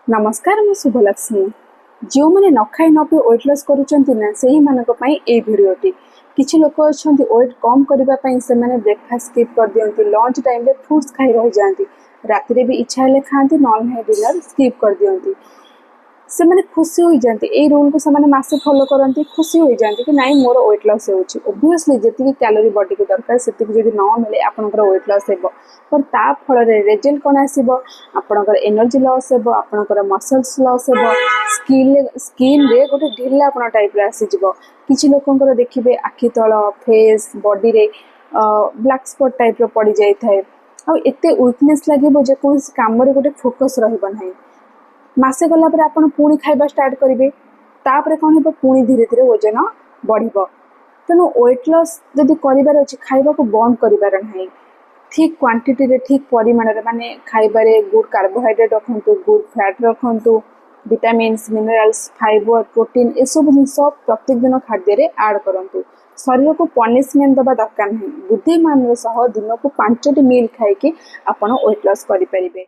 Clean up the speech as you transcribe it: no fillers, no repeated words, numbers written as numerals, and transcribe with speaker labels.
Speaker 1: नमस्कार मैं शुभलक्ष्मी। जो मैंने न खाई न पी वेट लॉस करुँना से भिडटी किसी लोक अच्छा वेट कम करने से ब्रेकफास्ट स्किप कर दिखती लंच टाइम फ्रुट्स खाई रही जाती राति भी इच्छा हेले खाती ना डिनर स्किप कर दिखती से मैंने खुशी हो जाती ए रूल को से मासे फॉलो करती खुशी हो जाती कि नाई मोर वेट लॉस ओबियसली जी कैलोरी बॉडी को दरकार से न मिले आपंकर वेट लॉस हो पर ता फल रिजल्ट कौन आसब आपंकर एनर्जी लॉस हो आपंकर मसल्स लॉस हो स्किन रे गोटे ढिलापण टाइप आसीज किसी लोकंर देखिए आखि तल फेस बॉडी रे ब्लैक स्पॉट टाइप पड़ जाए आते वीकनेस लगे जेकोसी कम गोटे फोकस रही मसे गलापर आप पुणी खाଇବା स्टार्ट करेंगे तापर कौन हो पुणी धीरे धीरे वजन बढ़ तेणु वेट लॉस जदि करार अच्छे खावा को बंद करार ना ठीक क्वांटिटी रे ठीक परिमाण माने खाइबारे गुड कार्बोहाइड्रेट रखु गुड फैट रखु विटामिन्स मिनरल्स फाइबर प्रोटीन ये सब जिन प्रत्येक दिन खाद्य ऐड करूँ शरीर को पनिशमेंट दबा दरकार नहीं बुद्धिमान सह दिन को 5टी मील खाई आप वेट लॉस करें।